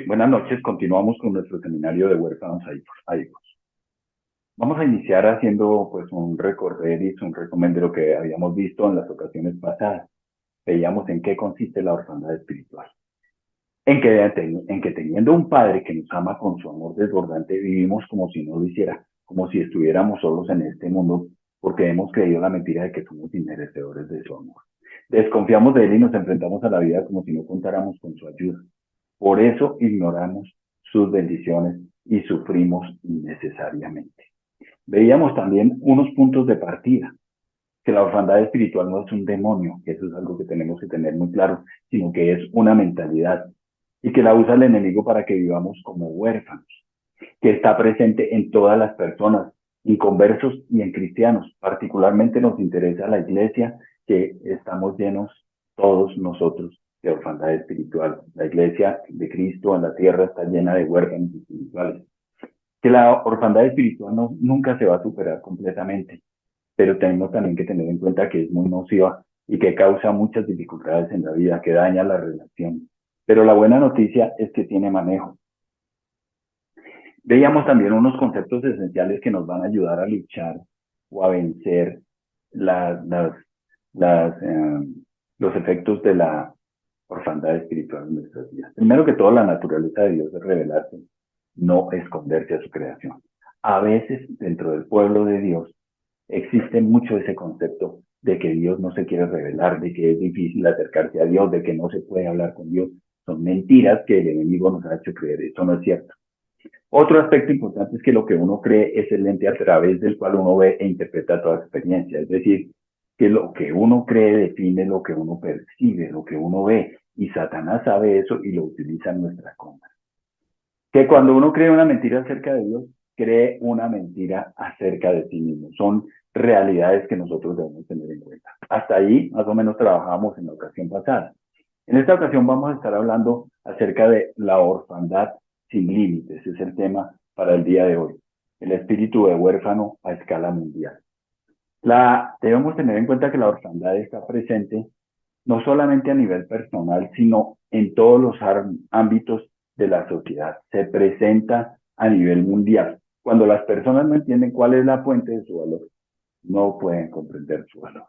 Buenas noches, continuamos con nuestro seminario de huérfanos a hijos. Vamos a iniciar haciendo pues un recorderis, un resumen de lo que habíamos visto en las ocasiones pasadas. Veíamos en qué consiste la orfandad espiritual. En que teniendo un padre que nos ama con su amor desbordante, vivimos como si no lo hiciera, como si estuviéramos solos en este mundo, porque hemos creído la mentira de que somos inmerecedores de su amor. Desconfiamos de él y nos enfrentamos a la vida como si no contáramos con su ayuda. Por eso ignoramos sus bendiciones y sufrimos innecesariamente. Veíamos también unos puntos de partida, que la orfandad espiritual no es un demonio, que eso es algo que tenemos que tener muy claro, sino que es una mentalidad y que la usa el enemigo para que vivamos como huérfanos, que está presente en todas las personas, inconversos y en cristianos. Particularmente nos interesa la iglesia, que estamos llenos todos nosotros de orfandad espiritual. La iglesia de Cristo en la tierra está llena de huérfanos espirituales. Que la orfandad espiritual nunca se va a superar completamente, pero tenemos también que tener en cuenta que es muy nociva y que causa muchas dificultades en la vida, que daña la relación. Pero la buena noticia es que tiene manejo. Veíamos también unos conceptos esenciales que nos van a ayudar a luchar o a vencer la- las, las, los efectos de la orfandad espiritual en nuestras vidas. Primero que todo, la naturaleza de Dios es revelarse, no esconderse a su creación. A veces, dentro del pueblo de Dios, existe mucho ese concepto de que Dios no se quiere revelar, de que es difícil acercarse a Dios, de que no se puede hablar con Dios. Son mentiras que el enemigo nos ha hecho creer. Esto no es cierto. Otro aspecto importante es que lo que uno cree es el lente a través del cual uno ve e interpreta toda experiencia. Es decir, que lo que uno cree define lo que uno percibe, lo que uno ve. Y Satanás sabe eso y lo utiliza en nuestra contra. Que cuando uno cree una mentira acerca de Dios, cree una mentira acerca de sí mismo. Son realidades que nosotros debemos tener en cuenta. Hasta ahí, más o menos, trabajamos en la ocasión pasada. En esta ocasión vamos a estar hablando acerca de la orfandad sin límites. Es el tema para el día de hoy. El espíritu de huérfano a escala mundial. Debemos tener en cuenta que la orfandad está presente no solamente a nivel personal, sino en todos los ámbitos de la sociedad. Se presenta a nivel mundial. Cuando las personas no entienden cuál es la fuente de su valor, no pueden comprender su valor.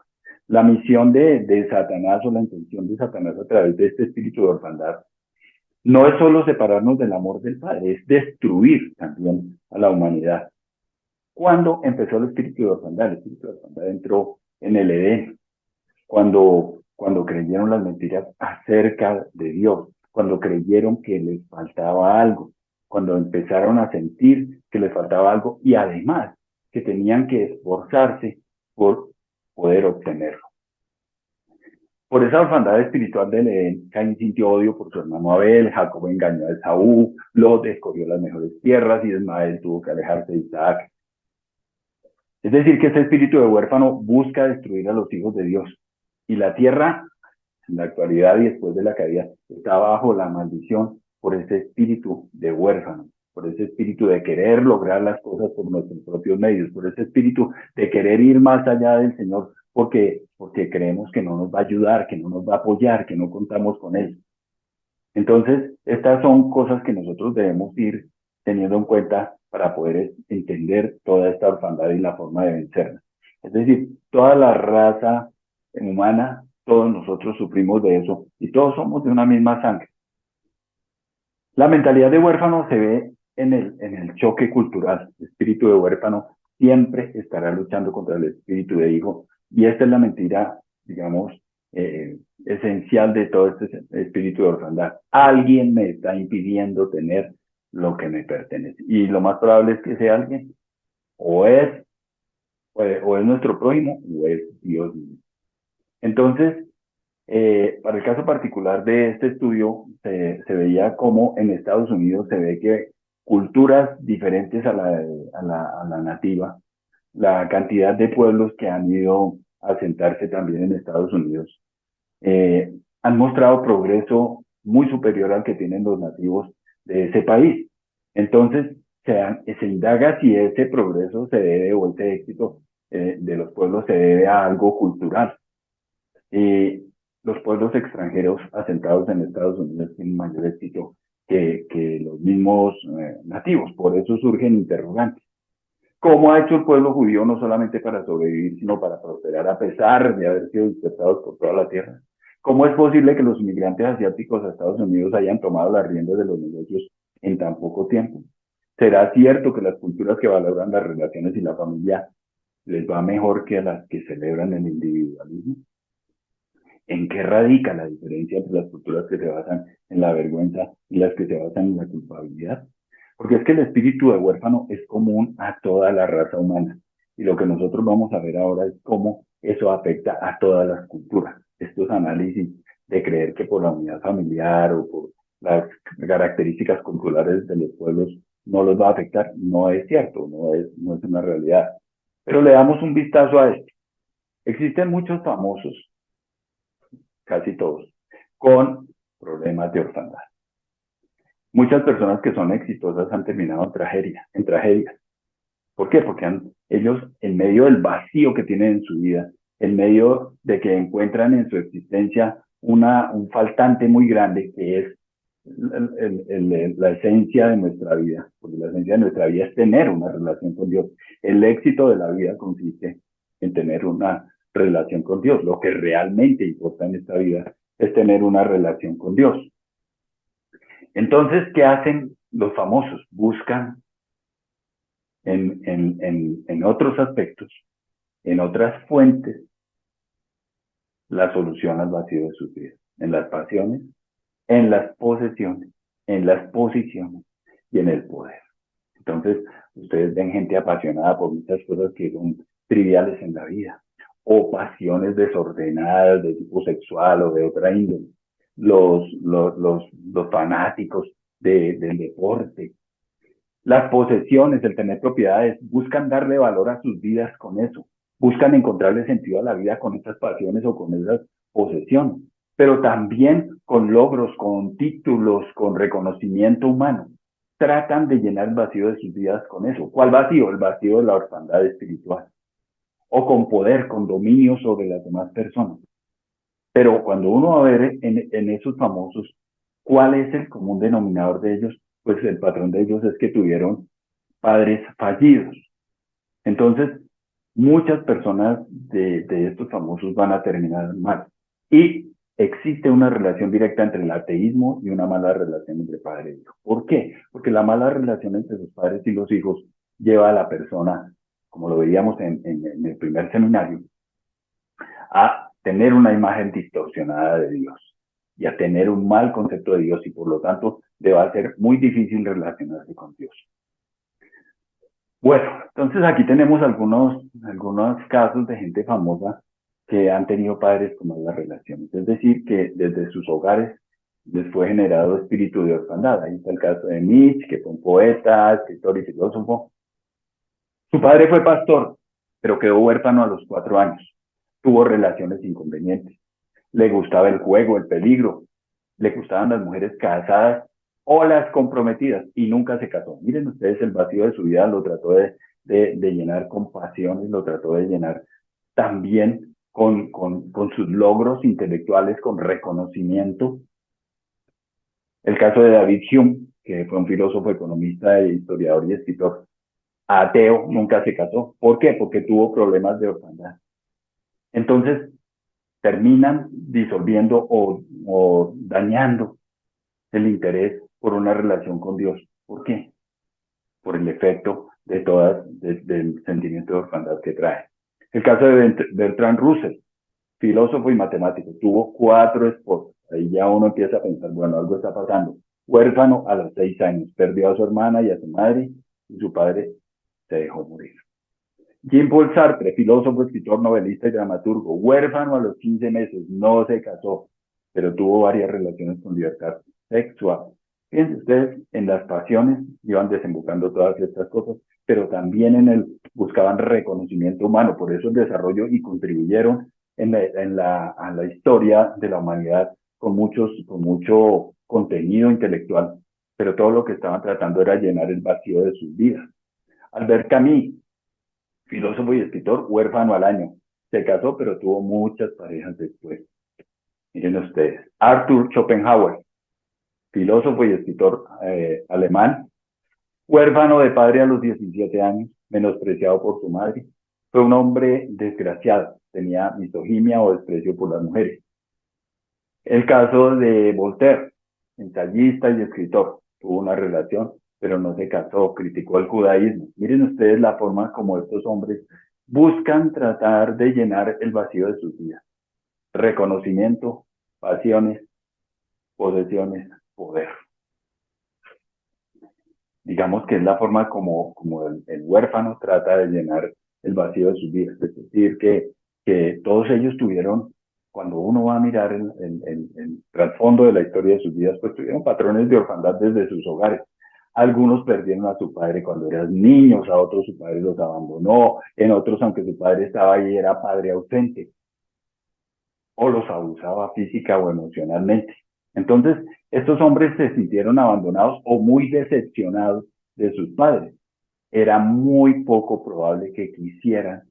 La misión de Satanás o la intención de Satanás a través de este espíritu de orfandad no es solo separarnos del amor del Padre, es destruir también a la humanidad. ¿Cuándo empezó el espíritu de orfandad? El espíritu de orfandad entró en el Edén, cuando creyeron las mentiras acerca de Dios, cuando creyeron que les faltaba algo, cuando empezaron a sentir que les faltaba algo y además que tenían que esforzarse por poder obtenerlo. Por esa orfandad espiritual del Edén, Caín sintió odio por su hermano Abel, Jacob engañó a Esaú, Lot escogió las mejores tierras y Ismael tuvo que alejarse de Isaac. Es decir, que ese espíritu de huérfano busca destruir a los hijos de Dios. Y la tierra, en la actualidad y después de la caída, está bajo la maldición por ese espíritu de huérfano, por ese espíritu de querer lograr las cosas por nuestros propios medios, por ese espíritu de querer ir más allá del Señor, porque creemos que no nos va a ayudar, que no nos va a apoyar, que no contamos con Él. Entonces, estas son cosas que nosotros debemos ir teniendo en cuenta para poder entender toda esta orfandad y la forma de vencerla. Es decir, toda la raza humana, todos nosotros sufrimos de eso y todos somos de una misma sangre. La mentalidad de huérfano se ve en el choque cultural. El espíritu de huérfano siempre estará luchando contra el espíritu de hijo y esta es la mentira, digamos, esencial de todo este espíritu de orfandad. Alguien me está impidiendo tener lo que me pertenece. Y lo más probable es que sea alguien, o es, o es nuestro prójimo, o es Dios mismo. Entonces, para el caso particular de este estudio, se veía como en Estados Unidos se ve que culturas diferentes a la nativa, la cantidad de pueblos que han ido a asentarse también en Estados Unidos, eh, han mostrado progreso muy superior al que tienen los nativos de ese país. Entonces, se indaga si ese progreso se debe o ese éxito de los pueblos se debe a algo cultural. Los pueblos extranjeros asentados en Estados Unidos tienen mayor éxito que los mismos nativos. Por eso surgen interrogantes. ¿Cómo ha hecho el pueblo judío no solamente para sobrevivir, sino para prosperar a pesar de haber sido dispersados por toda la tierra? ¿Cómo es posible que los inmigrantes asiáticos a Estados Unidos hayan tomado las riendas de los negocios en tan poco tiempo? ¿Será cierto que las culturas que valoran las relaciones y la familia les va mejor que a las que celebran el individualismo? ¿En qué radica la diferencia entre las culturas que se basan en la vergüenza y las que se basan en la culpabilidad? Porque es que el espíritu de huérfano es común a toda la raza humana. Y lo que nosotros vamos a ver ahora es cómo eso afecta a todas las culturas. Estos análisis de creer que por la unidad familiar o por las características culturales de los pueblos no los va a afectar, no es cierto, no es una realidad. Pero le damos un vistazo a esto. Existen muchos famosos, casi todos, con problemas de orfandad. Muchas personas que son exitosas han terminado en tragedias. ¿Por qué? Porque ellos, en medio del vacío que tienen en su vida, en medio de que encuentran en su existencia un faltante muy grande, que es la esencia de nuestra vida, porque la esencia de nuestra vida es tener una relación con Dios. El éxito de la vida consiste en tener una relación con Dios. Lo que realmente importa en esta vida es tener una relación con Dios. Entonces, ¿qué hacen los famosos? Buscan en otros aspectos, en otras fuentes, la solución al vacío de sus vidas, en las pasiones, en las posesiones, en las posiciones y en el poder. Entonces, ustedes ven gente apasionada por muchas cosas que son triviales en la vida, o pasiones desordenadas de tipo sexual o de otra índole. Los fanáticos del deporte, las posesiones, el tener propiedades, buscan darle valor a sus vidas con eso, buscan encontrarle sentido a la vida con esas pasiones o con esas posesiones, pero también con logros, con títulos, con reconocimiento humano. Tratan de llenar el vacío de sus vidas con eso. ¿Cuál vacío? El vacío de la orfandad espiritual. O con poder, con dominio sobre las demás personas. Pero cuando uno va a ver en esos famosos, ¿cuál es el común denominador de ellos? Pues el patrón de ellos es que tuvieron padres fallidos. Entonces, muchas personas de estos famosos van a terminar mal. Y existe una relación directa entre el ateísmo y una mala relación entre padre e hijo. ¿Por qué? Porque la mala relación entre los padres y los hijos lleva a la persona, como lo veíamos en el primer seminario, a tener una imagen distorsionada de Dios y a tener un mal concepto de Dios y por lo tanto le va a ser muy difícil relacionarse con Dios. Bueno, entonces aquí tenemos algunos casos de gente famosa que han tenido padres con malas relaciones, es decir, que desde sus hogares les fue generado espíritu de orfandad. Ahí está el caso de Nietzsche, que fue un poeta, escritor y filósofo. Su padre fue pastor, pero quedó huérfano a los 4 años. Tuvo relaciones inconvenientes. Le gustaba el juego, el peligro. Le gustaban las mujeres casadas o las comprometidas y nunca se casó. Miren ustedes, el vacío de su vida lo trató de llenar con pasiones, lo trató de llenar también con sus logros intelectuales, con reconocimiento. El caso de David Hume, que fue un filósofo, economista, historiador y escritor, ateo, nunca se casó. ¿Por qué? Porque tuvo problemas de orfandad. Entonces, terminan disolviendo o dañando el interés por una relación con Dios. ¿Por qué? Por el efecto del sentimiento de orfandad que trae. El caso de Bertrand Russell, filósofo y matemático, tuvo 4 esposas. Ahí ya uno empieza a pensar, bueno, algo está pasando. Huérfano a los 6 años, perdió a su hermana y a su madre y su padre se dejó morir. Jean-Paul Sartre, filósofo, escritor, novelista y dramaturgo, huérfano a los 15 meses, no se casó, pero tuvo varias relaciones con libertad sexual. Fíjense ustedes, en las pasiones iban desembocando todas estas cosas, pero también buscaban reconocimiento humano, por eso el desarrollo y contribuyeron a la historia de la humanidad con mucho contenido intelectual, pero todo lo que estaban tratando era llenar el vacío de sus vidas. Albert Camus, filósofo y escritor, huérfano al año. Se casó, pero tuvo muchas parejas después. Miren ustedes. Arthur Schopenhauer, filósofo y escritor alemán, huérfano de padre a los 17 años, menospreciado por su madre. Fue un hombre desgraciado, tenía misoginia o desprecio por las mujeres. El caso de Voltaire, ensayista y escritor, tuvo una relación, pero no se casó, criticó el judaísmo. Miren ustedes la forma como estos hombres buscan tratar de llenar el vacío de sus vidas. Reconocimiento, pasiones, posesiones, poder. Digamos que es la forma como el huérfano trata de llenar el vacío de sus vidas. Es decir, que todos ellos tuvieron, cuando uno va a mirar el trasfondo de la historia de sus vidas, pues tuvieron patrones de orfandad desde sus hogares. Algunos perdieron a su padre cuando eran niños, a otros su padre los abandonó, en otros, aunque su padre estaba ahí, era padre ausente, o los abusaba física o emocionalmente. Entonces, estos hombres se sintieron abandonados o muy decepcionados de sus padres. Era muy poco probable que quisieran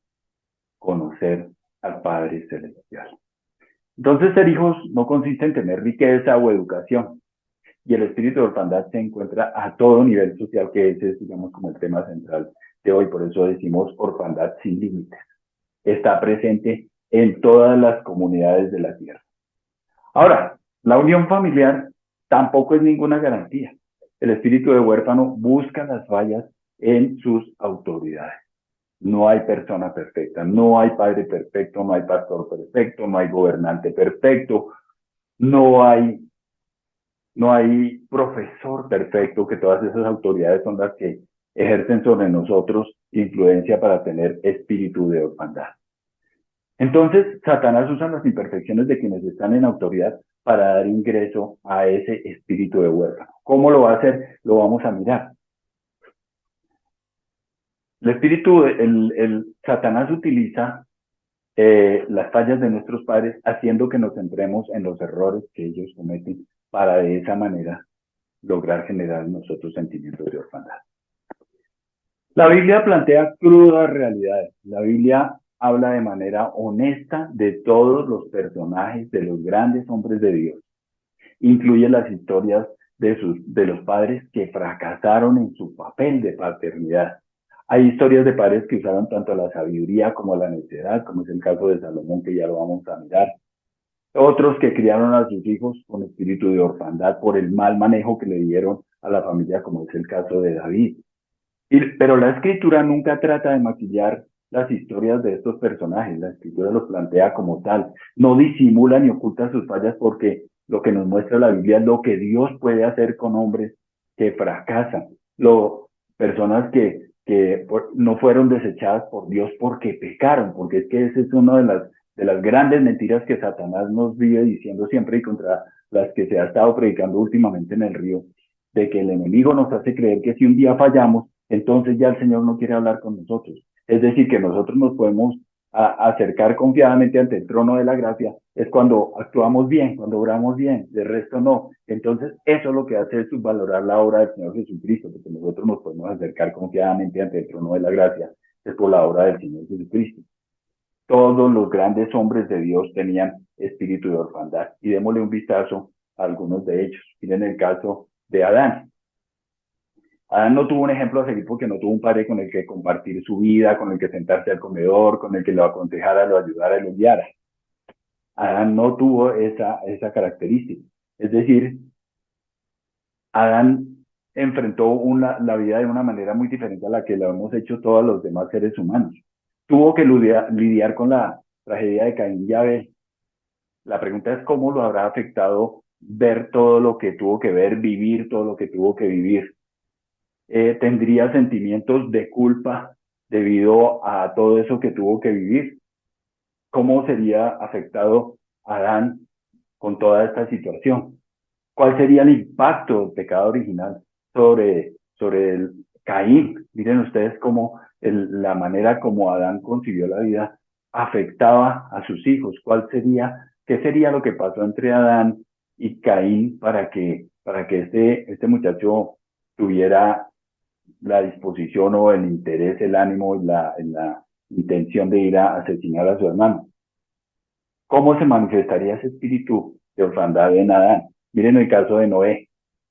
conocer al Padre Celestial. Entonces, ser hijos no consiste en tener riqueza o educación. Y el espíritu de orfandad se encuentra a todo nivel social, que ese es, digamos, como el tema central de hoy. Por eso decimos orfandad sin límites. Está presente en todas las comunidades de la tierra. Ahora, la unión familiar tampoco es ninguna garantía. El espíritu de huérfano busca las fallas en sus autoridades. No hay persona perfecta, no hay padre perfecto, no hay pastor perfecto, no hay gobernante perfecto, no hay, no hay profesor perfecto, que todas esas autoridades son las que ejercen sobre nosotros influencia para tener espíritu de orfandad. Entonces, Satanás usa las imperfecciones de quienes están en autoridad para dar ingreso a ese espíritu de huérfano. ¿Cómo lo va a hacer? Lo vamos a mirar. El espíritu, Satanás utiliza las fallas de nuestros padres, haciendo que nos centremos en los errores que ellos cometen para de esa manera lograr generar en nosotros sentimientos de orfandad. La Biblia plantea crudas realidades. La Biblia habla de manera honesta de todos los personajes, de los grandes hombres de Dios. Incluye las historias de los padres que fracasaron en su papel de paternidad. Hay historias de padres que usaron tanto la sabiduría como la necedad, como es el caso de Salomón, que ya lo vamos a mirar. Otros que criaron a sus hijos con espíritu de orfandad por el mal manejo que le dieron a la familia, como es el caso de David. Pero la escritura nunca trata de maquillar las historias de estos personajes. La escritura los plantea como tal. No disimula ni oculta sus fallas, porque lo que nos muestra la Biblia es lo que Dios puede hacer con hombres que fracasan. Personas que no fueron desechadas por Dios porque pecaron, porque es que esa es una de las grandes mentiras que Satanás nos vive diciendo siempre, y contra las que se ha estado predicando últimamente en el río, de que el enemigo nos hace creer que si un día fallamos, entonces ya el Señor no quiere hablar con nosotros. Es decir, que nosotros nos podemos acercar confiadamente ante el trono de la gracia, es cuando actuamos bien, cuando obramos bien, de resto no. Entonces, eso lo que hace es subvalorar la obra del Señor Jesucristo, porque nosotros nos podemos acercar confiadamente ante el trono de la gracia, es por la obra del Señor Jesucristo. Todos los grandes hombres de Dios tenían espíritu de orfandad, y démosle un vistazo a algunos de ellos. Miren el caso de Adán. Adán no tuvo un ejemplo a seguir porque no tuvo un padre con el que compartir su vida, con el que sentarse al comedor, con el que lo aconsejara, lo ayudara, lo guiara. Adán no tuvo esa característica. Es decir, Adán enfrentó la vida de una manera muy diferente a la que lo hemos hecho todos los demás seres humanos. Tuvo que lidiar con la tragedia de Caín y Abel. La pregunta es cómo lo habrá afectado ver todo lo que tuvo que ver, vivir todo lo que tuvo que vivir. Tendría sentimientos de culpa debido a todo eso que tuvo que vivir. ¿Cómo sería afectado Adán con toda esta situación? ¿Cuál sería el impacto del pecado original sobre el Caín? Miren ustedes cómo la manera como Adán concibió la vida afectaba a sus hijos. ¿Qué sería lo que pasó entre Adán y Caín para que este muchacho tuviera la disposición o el interés, el ánimo y la intención de ir a asesinar a su hermano? ¿Cómo se manifestaría ese espíritu de orfandad en Adán? Miren el caso de Noé.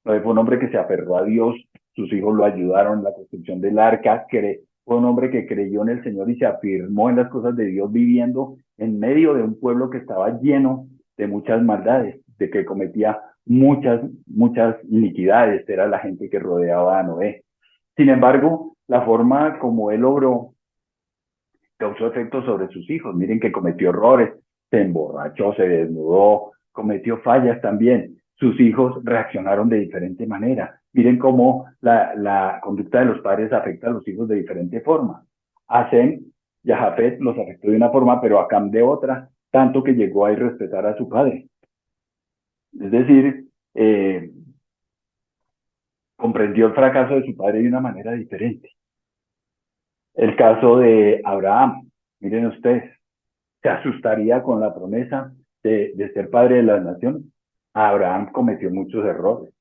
Fue un hombre que se aferró a Dios, sus hijos lo ayudaron en la construcción del arca, fue un hombre que creyó en el Señor y se afirmó en las cosas de Dios, viviendo en medio de un pueblo que estaba lleno de muchas maldades, de que cometía muchas iniquidades. Era la gente que rodeaba a Noé. Sin embargo, la forma como él obró causó efectos sobre sus hijos. Miren que cometió errores, se emborrachó, se desnudó, cometió fallas también. Sus hijos reaccionaron de diferente manera. Miren cómo la conducta de los padres afecta a los hijos de diferente forma. A Sem y a Jafet los afectó de una forma, pero a Cam de otra, tanto que llegó a irrespetar a su padre. Es decir, comprendió el fracaso de su padre de una manera diferente. El caso de Abraham, miren ustedes, se asustaría con la promesa de ser padre de las naciones. Abraham cometió muchos errores.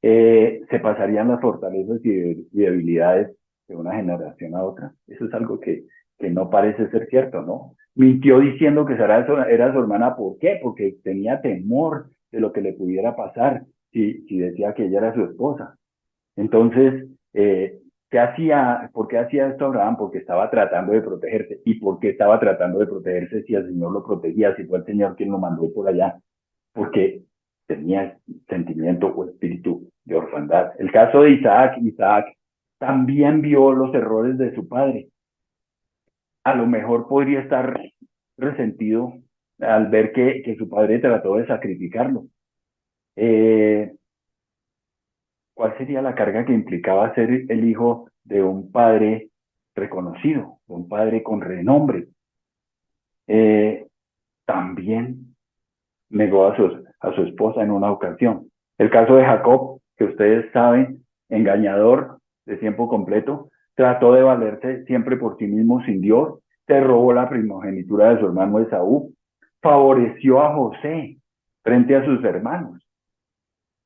Se pasarían las fortalezas y debilidades de una generación a otra. Eso es algo que no parece ser cierto, ¿no? Mintió diciendo que Sara era su hermana. ¿Por qué? Porque tenía temor de lo que le pudiera pasar si decía que ella era su esposa. Entonces, ¿qué hacía? ¿Por qué hacía esto Abraham? Porque estaba tratando de protegerse. ¿Y por qué estaba tratando de protegerse si el Señor lo protegía, si fue el Señor quien lo mandó por allá? Porque tenía sentimiento o espíritu de orfandad. El caso de Isaac, Isaac también vio los errores de su padre. A lo mejor podría estar resentido al ver que su padre trató de sacrificarlo. Eh, ¿Cuál sería la carga que implicaba ser el hijo de un padre reconocido, de un padre con renombre? Eh, También negó a su esposa en una ocasión. El caso de Jacob, que ustedes saben, engañador de tiempo completo, trató de valerse siempre por sí mismo sin Dios, se robó la primogenitura de su hermano Esaú, favoreció a José frente a sus hermanos.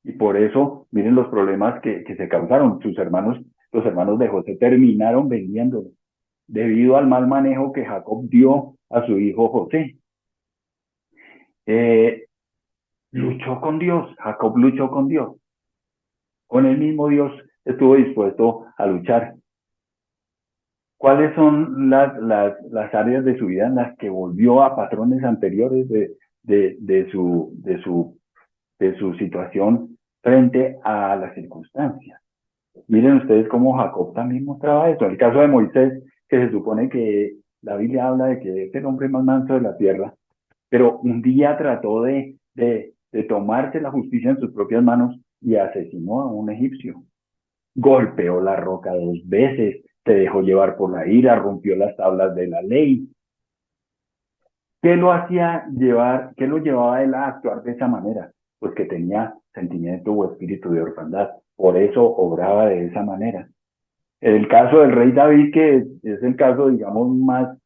Y por eso, miren los problemas que se causaron. Los hermanos de José terminaron vendiéndolo debido al mal manejo que Jacob dio a su hijo José. Eh, Luchó con Dios, Jacob luchó con Dios. Con el mismo Dios estuvo dispuesto a luchar. ¿Cuáles son las áreas de su vida en las que volvió a patrones anteriores de su situación frente a las circunstancias? Miren ustedes cómo Jacob también mostraba eso. El caso de Moisés, que se supone que la Biblia habla de que es el hombre más manso de la tierra, pero un día trató de tomarse la justicia en sus propias manos y asesinó a un egipcio. Golpeó la roca 2 veces, se dejó llevar por la ira, rompió las tablas de la ley. ¿Qué lo hacía llevar, qué lo llevaba a él a actuar de esa manera? Pues que tenía sentimiento o espíritu de orfandad. Por eso obraba de esa manera. El caso del rey David, que es el caso, digamos, más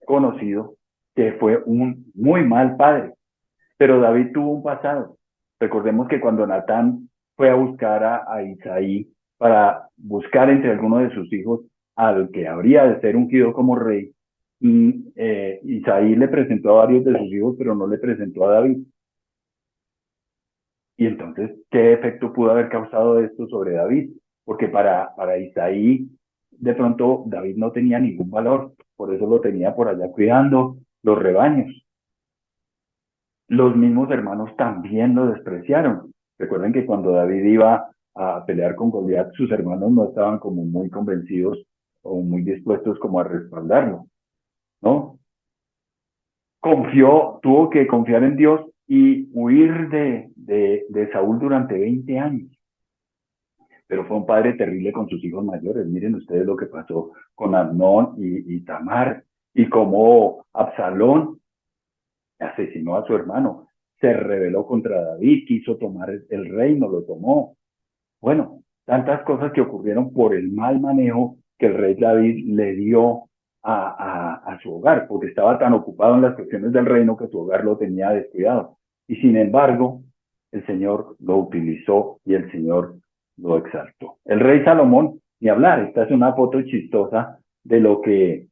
conocido, que fue un muy mal padre. Pero David tuvo un pasado. Recordemos que cuando Natán fue a buscar a Isaí para buscar entre algunos de sus hijos al que habría de ser ungido como rey, Isaí le presentó a varios de sus hijos, pero no le presentó a David. Y entonces, ¿qué efecto pudo haber causado esto sobre David? Porque para Isaí, de pronto, David no tenía ningún valor, por eso lo tenía por allá cuidando los rebaños. Los mismos hermanos también lo despreciaron. Recuerden que cuando David iba a pelear con Goliat, sus hermanos no estaban como muy convencidos o muy dispuestos como a respaldarlo, ¿no? Tuvo que confiar en Dios y huir de Saúl durante 20 años. Pero fue un padre terrible con sus hijos mayores. Miren ustedes lo que pasó con Amnón y Tamar, y cómo Absalón asesinó a su hermano, se rebeló contra David, quiso tomar el reino, lo tomó. Bueno, tantas cosas que ocurrieron por el mal manejo que el rey David le dio a su hogar, porque estaba tan ocupado en las cuestiones del reino que su hogar lo tenía descuidado. Y sin embargo, el Señor lo utilizó y el Señor lo exaltó. El rey Salomón, ni hablar, esta es una foto chistosa de lo que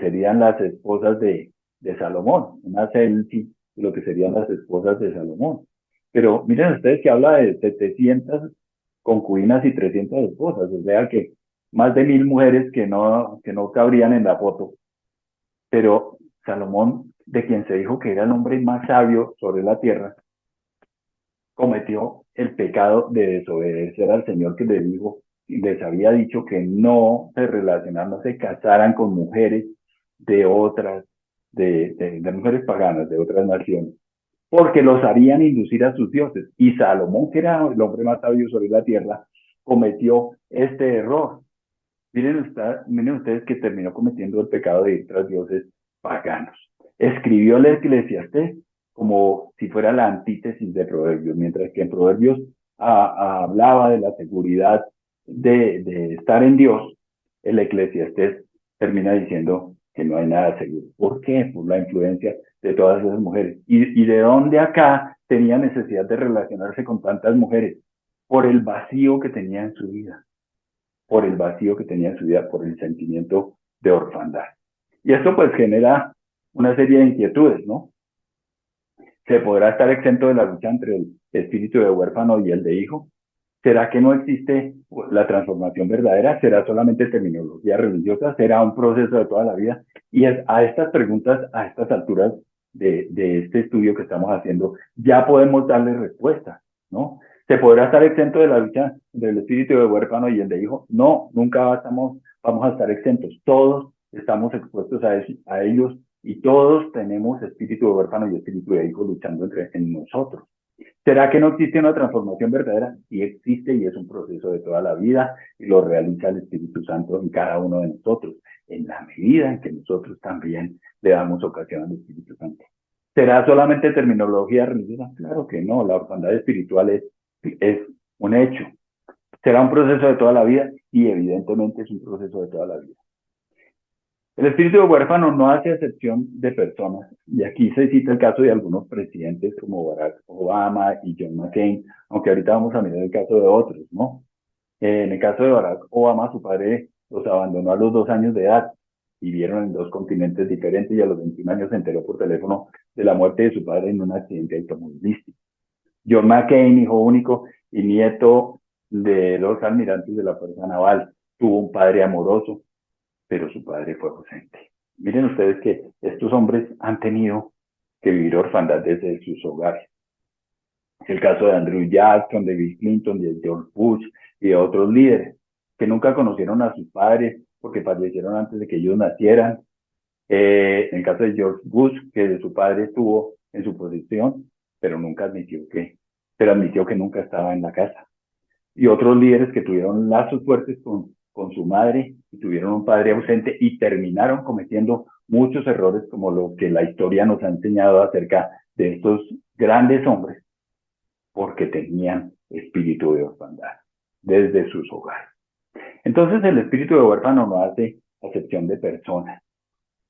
serían las esposas de Salomón, una selfie de lo que serían las esposas de Salomón. Pero miren ustedes que habla de 700 concubinas y 300 esposas, o sea que más de 1000 mujeres que no cabrían en la foto. Pero Salomón, de quien se dijo que era el hombre más sabio sobre la tierra, cometió el pecado de desobedecer al Señor que le dijo, les había dicho que no se relacionaran, no se casaran con mujeres de otras, de mujeres paganas, de otras naciones, porque los harían inducir a sus dioses. Y Salomón, que era el hombre más sabio sobre la tierra, cometió este error. Miren ustedes que terminó cometiendo el pecado de ir tras dioses paganos. Escribió el Eclesiastés como si fuera la antítesis de Proverbios, mientras que en Proverbios hablaba de la seguridad de estar en Dios, el Eclesiastés termina diciendo que no hay nada seguro. ¿Por qué? Por la influencia de todas esas mujeres. ¿Y de dónde acá tenía necesidad de relacionarse con tantas mujeres? Por el vacío que tenía en su vida, por el vacío que tenía en su vida, por el sentimiento de orfandad. Y esto pues genera una serie de inquietudes, ¿no? ¿Se podrá estar exento de la lucha entre el espíritu de huérfano y el de hijo? ¿Será que no existe la transformación verdadera? ¿Será solamente terminología religiosa? ¿Será un proceso de toda la vida? Y a estas preguntas, a estas alturas de este estudio que estamos haciendo, ya podemos darle respuesta, ¿no? ¿Se podrá estar exento de la lucha del espíritu de huérfano y el de hijo? No, nunca vamos a estar exentos. Todos estamos expuestos a ellos y todos tenemos espíritu de huérfano y espíritu de hijo luchando en nosotros. ¿Será que no existe una transformación verdadera? Sí existe y es un proceso de toda la vida y lo realiza el Espíritu Santo en cada uno de nosotros, en la medida en que nosotros también le damos ocasión al Espíritu Santo. ¿Será solamente terminología religiosa? Claro que no, la orfandad espiritual es un hecho. ¿Será un proceso de toda la vida? Y evidentemente es un proceso de toda la vida. El espíritu de huérfano no hace excepción de personas, y aquí se cita el caso de algunos presidentes como Barack Obama y John McCain, aunque ahorita vamos a mirar el caso de otros, ¿no? En el caso de Barack Obama, su padre los abandonó a los 2 años de edad, vivieron en dos continentes diferentes y a los 21 años se enteró por teléfono de la muerte de su padre en un accidente automovilístico. John McCain, hijo único y nieto de los almirantes de la Fuerza Naval, tuvo un padre amoroso, pero su padre fue ausente. Miren ustedes que estos hombres han tenido que vivir orfandad desde sus hogares. El caso de Andrew Jackson, de Bill Clinton, de George Bush y de otros líderes que nunca conocieron a sus padres porque fallecieron antes de que ellos nacieran. En el caso de George Bush, que su padre estuvo en su posición, pero admitió que nunca estaba en la casa. Y otros líderes que tuvieron lazos fuertes con su madre y tuvieron un padre ausente y terminaron cometiendo muchos errores como lo que la historia nos ha enseñado acerca de estos grandes hombres porque tenían espíritu de orfandad desde sus hogares. Entonces el espíritu de huérfano no hace acepción de personas.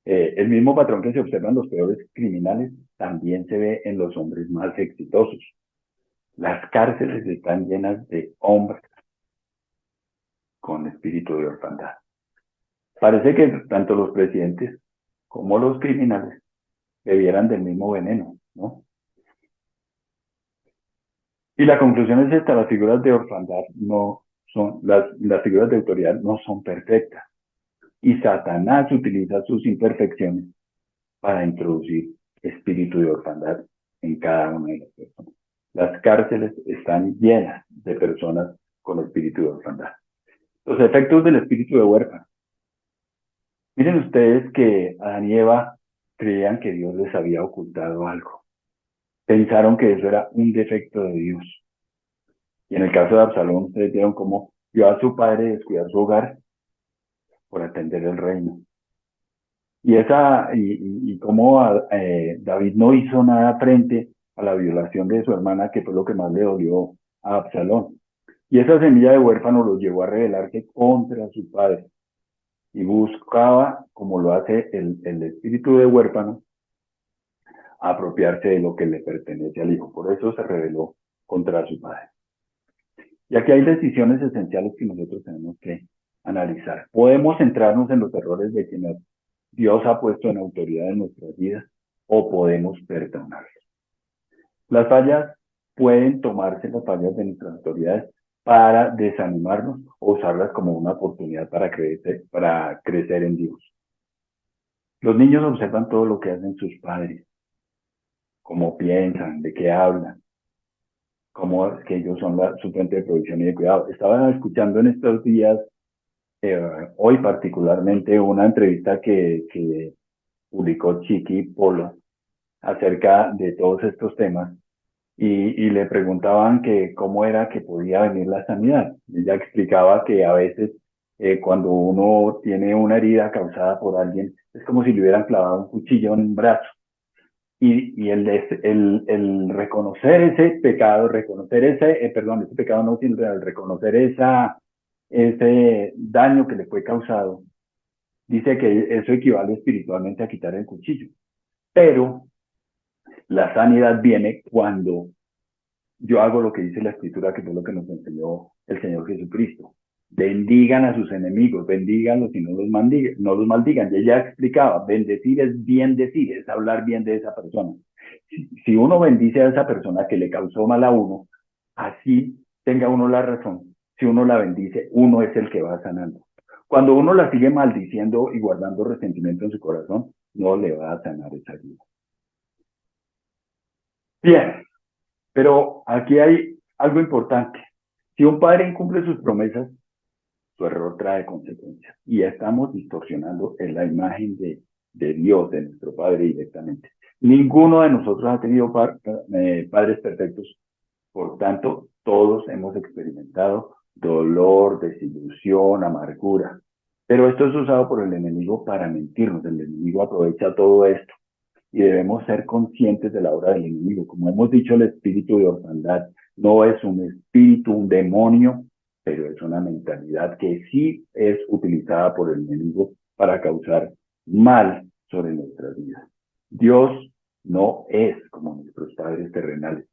El mismo patrón que se observa en los peores criminales también se ve en los hombres más exitosos. Las cárceles están llenas de hombres con espíritu de orfandad. Parece que tanto los presidentes como los criminales bebieran del mismo veneno, ¿no? Y la conclusión es esta: las figuras de orfandad no son, las figuras de autoridad no son perfectas. Y Satanás utiliza sus imperfecciones para introducir espíritu de orfandad en cada una de las personas. Las cárceles están llenas de personas con espíritu de orfandad. Los efectos del espíritu de huérfano. Miren ustedes que Adán y Eva creían que Dios les había ocultado algo. Pensaron que eso era un defecto de Dios. Y en el caso de Absalón, ustedes vieron cómo vio a su padre descuidar su hogar por atender el reino. Y cómo David no hizo nada frente a la violación de su hermana, que fue lo que más le dolió a Absalón. Y esa semilla de huérfano lo llevó a rebelarse contra su padre y buscaba, como lo hace el espíritu de huérfano, apropiarse de lo que le pertenece al hijo. Por eso se rebeló contra su padre. Y aquí hay decisiones esenciales que nosotros tenemos que analizar. Podemos centrarnos en los errores de quienes Dios ha puesto en autoridad en nuestras vidas o podemos perdonarlos. Las fallas pueden tomarse las fallas de nuestras autoridades para desanimarnos o usarlas como una oportunidad para crecer en Dios. Los niños observan todo lo que hacen sus padres, cómo piensan, de qué hablan, cómo es que ellos son su fuente de producción y de cuidado. Estaba escuchando en estos días, hoy particularmente, una entrevista que publicó Chiqui Polo acerca de todos estos temas y le preguntaban que cómo era que podía venir la sanidad. Ella explicaba que a veces cuando uno tiene una herida causada por alguien, es como si le hubieran clavado un cuchillo en un brazo. Y el reconocer ese pecado, ese pecado no, sino el reconocer ese daño que le fue causado, dice que eso equivale espiritualmente a quitar el cuchillo. Pero la sanidad viene cuando yo hago lo que dice la escritura, que fue lo que nos enseñó el Señor Jesucristo. Bendigan a sus enemigos, bendíganlos y no los maldigan. Y ella explicaba, bendecir es bien decir, es hablar bien de esa persona. Si uno bendice a esa persona que le causó mal a uno, así tenga uno la razón. Si uno la bendice, uno es el que va sanando. Cuando uno la sigue maldiciendo y guardando resentimiento en su corazón, no le va a sanar esa vida. Bien, pero aquí hay algo importante. Si un padre incumple sus promesas, su error trae consecuencias. Y estamos distorsionando en la imagen de Dios, de nuestro Padre directamente. Ninguno de nosotros ha tenido padres perfectos. Por tanto, todos hemos experimentado dolor, desilusión, amargura. Pero esto es usado por el enemigo para mentirnos. El enemigo aprovecha todo esto y debemos ser conscientes de la obra del enemigo. Como hemos dicho, el espíritu de orfandad no es un espíritu, un demonio, pero es una mentalidad que sí es utilizada por el enemigo para causar mal sobre nuestras vidas. Dios no es como nuestros padres terrenales.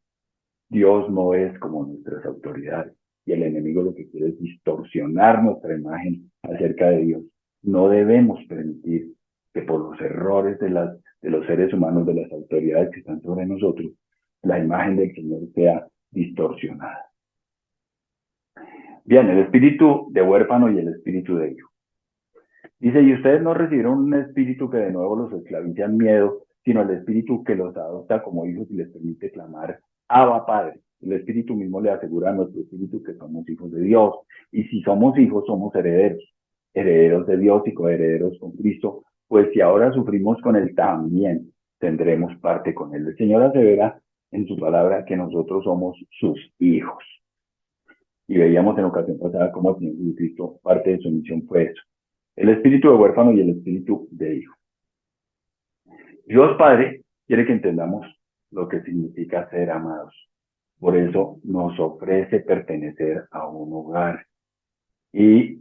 Dios no es como nuestras autoridades. Y el enemigo lo que quiere es distorsionar nuestra imagen acerca de Dios. No debemos permitir que por los errores de los seres humanos, de las autoridades que están sobre nosotros, la imagen del Señor sea distorsionada. Bien, el espíritu de huérfano y el espíritu de hijo. Dice, y ustedes no recibieron un espíritu que de nuevo los esclavice al miedo, sino el espíritu que los adopta como hijos y les permite clamar, Abba, Padre. El espíritu mismo le asegura a nuestro espíritu que somos hijos de Dios. Y si somos hijos, somos herederos. Herederos de Dios y coherederos con Cristo. Pues si ahora sufrimos con Él, también tendremos parte con Él. El Señor asevera en su palabra que nosotros somos sus hijos. Y veíamos en ocasión pasada cómo el Señor Jesucristo, parte de su misión fue eso. El espíritu de huérfano y el espíritu de hijo. Dios Padre quiere que entendamos lo que significa ser amados. Por eso nos ofrece pertenecer a un hogar y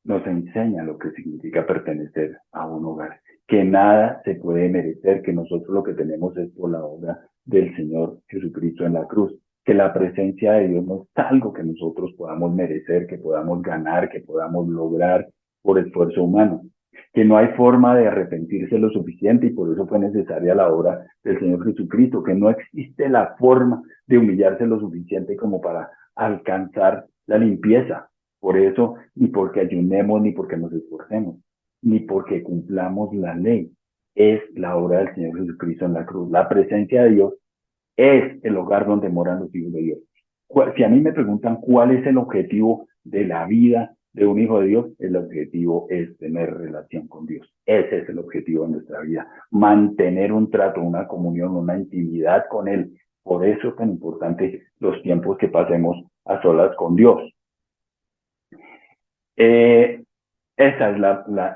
nos enseña lo que significa pertenecer a un hogar. Que nada se puede merecer, que nosotros lo que tenemos es por la obra del Señor Jesucristo en la cruz. Que la presencia de Dios no es algo que nosotros podamos merecer, que podamos ganar, que podamos lograr por esfuerzo humano. Que no hay forma de arrepentirse lo suficiente y por eso fue necesaria la obra del Señor Jesucristo. Que no existe la forma de humillarse lo suficiente como para alcanzar la limpieza. Por eso, ni porque ayunemos, ni porque nos esforcemos, ni porque cumplamos la ley. Es la obra del Señor Jesucristo en la cruz. La presencia de Dios es el hogar donde moran los hijos de Dios. Si a mí me preguntan cuál es el objetivo de la vida de un hijo de Dios, el objetivo es tener relación con Dios. Ese es el objetivo de nuestra vida. Mantener un trato, una comunión, una intimidad con Él. Por eso es tan importante los tiempos que pasemos a solas con Dios. Esa es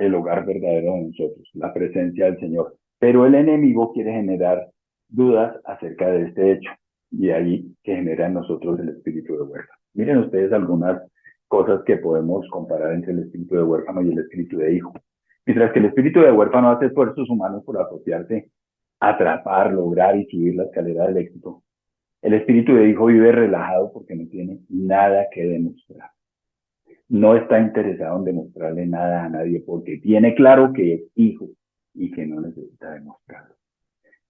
el hogar verdadero de nosotros, la presencia del Señor. Pero el enemigo quiere generar dudas acerca de este hecho y ahí que genera en nosotros el espíritu de huérfano. Miren ustedes algunas cosas que podemos comparar entre el espíritu de huérfano y el espíritu de hijo. Mientras que el espíritu de huérfano hace esfuerzos humanos por apropiarse, atrapar, lograr y subir la escalera del éxito, el espíritu de hijo vive relajado porque no tiene nada que demostrar. No está interesado en demostrarle nada a nadie porque tiene claro que es hijo y que no necesita demostrarlo.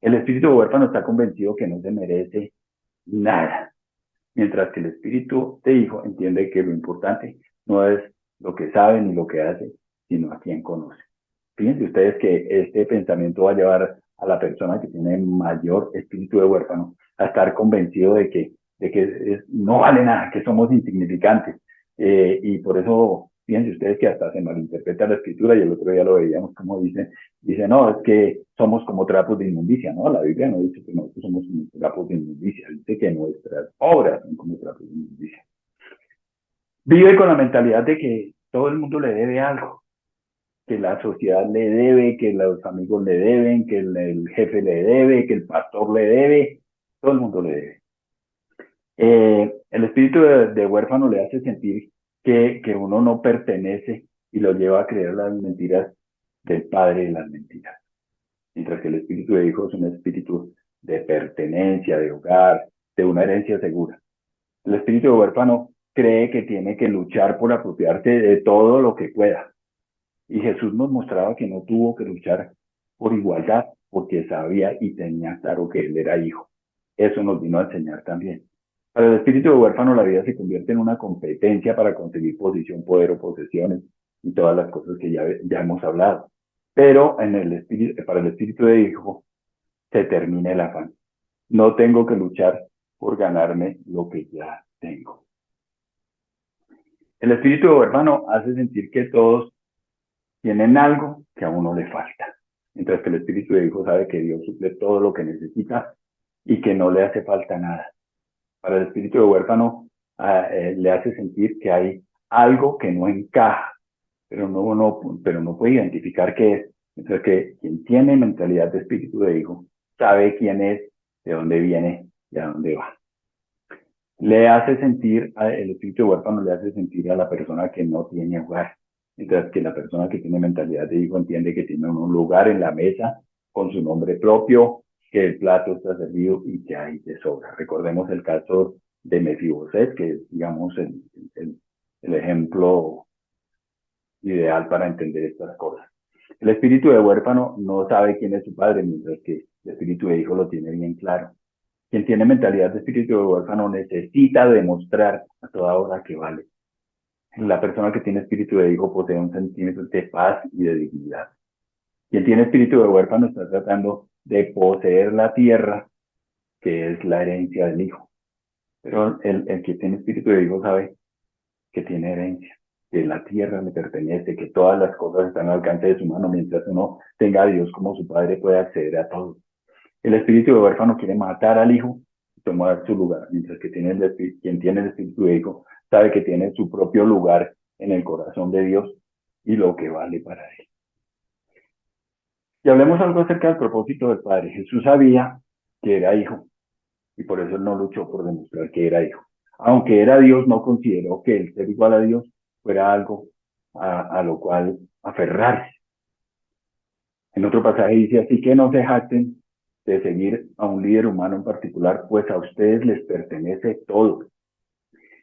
El espíritu huérfano está convencido que no se merece nada. Mientras que el espíritu de hijo entiende que lo importante no es lo que sabe ni lo que hace, sino a quien conoce. Fíjense ustedes que este pensamiento va a llevar a la persona que tiene mayor espíritu de huérfano a estar convencido de que no vale nada, que somos insignificantes. Y por eso, fíjense ustedes que hasta se malinterpreta la escritura, y el otro día lo veíamos como dice, no, es que somos como trapos de inmundicia, ¿no? La Biblia no dice que nosotros somos como trapos de inmundicia, dice que nuestras obras son como trapos de inmundicia. Vive con la mentalidad de que todo el mundo le debe algo, que la sociedad le debe, que los amigos le deben, que el jefe le debe, que el pastor le debe, todo el mundo le debe. El espíritu de huérfano le hace sentir que uno no pertenece y lo lleva a creer las mentiras del padre de las mentiras. Mientras que el espíritu de hijo es un espíritu de pertenencia, de hogar, de una herencia segura. El espíritu de huérfano cree que tiene que luchar por apropiarse de todo lo que pueda. Y Jesús nos mostraba que no tuvo que luchar por igualdad, porque sabía y tenía claro que él era hijo. Eso nos vino a enseñar también. Para el espíritu de huérfano, la vida se convierte en una competencia para conseguir posición, poder o posesiones y todas las cosas que ya hemos hablado. Pero para el espíritu de hijo se termina el afán. No tengo que luchar por ganarme lo que ya tengo. El espíritu de huérfano hace sentir que todos tienen algo que a uno le falta, mientras que el espíritu de hijo sabe que Dios suple todo lo que necesita y que no le hace falta nada. Para el espíritu de huérfano le hace sentir que hay algo que no encaja, pero no puede identificar qué es. Mientras que quien tiene mentalidad de espíritu de hijo sabe quién es, de dónde viene y a dónde va. El espíritu de huérfano le hace sentir a la persona que no tiene hogar, mientras que la persona que tiene mentalidad de hijo entiende que tiene un lugar en la mesa con su nombre propio, que el plato está servido y que hay de sobra. Recordemos el caso de Mefiboset, que es, digamos, el ejemplo ideal para entender estas cosas. El espíritu de huérfano no sabe quién es su padre, mientras que el espíritu de hijo lo tiene bien claro. Quien tiene mentalidad de espíritu de huérfano necesita demostrar a toda hora que vale. La persona que tiene espíritu de hijo posee un sentimiento de paz y de dignidad. Quien tiene espíritu de huérfano está tratando de poseer la tierra, que es la herencia del hijo. Pero el que tiene espíritu de hijo sabe que tiene herencia, que la tierra le pertenece, que todas las cosas están al alcance de su mano. Mientras uno tenga a Dios como su padre, puede acceder a todo. El espíritu de huérfano quiere matar al hijo y tomar su lugar, mientras que quien tiene el espíritu de hijo sabe que tiene su propio lugar en el corazón de Dios y lo que vale para él. Y hablemos algo acerca del propósito del Padre. Jesús sabía que era hijo y por eso él no luchó por demostrar que era hijo. Aunque era Dios, no consideró que el ser igual a Dios fuera algo a lo cual aferrarse. En otro pasaje dice, así que no se jacten de seguir a un líder humano en particular, pues a ustedes les pertenece todo,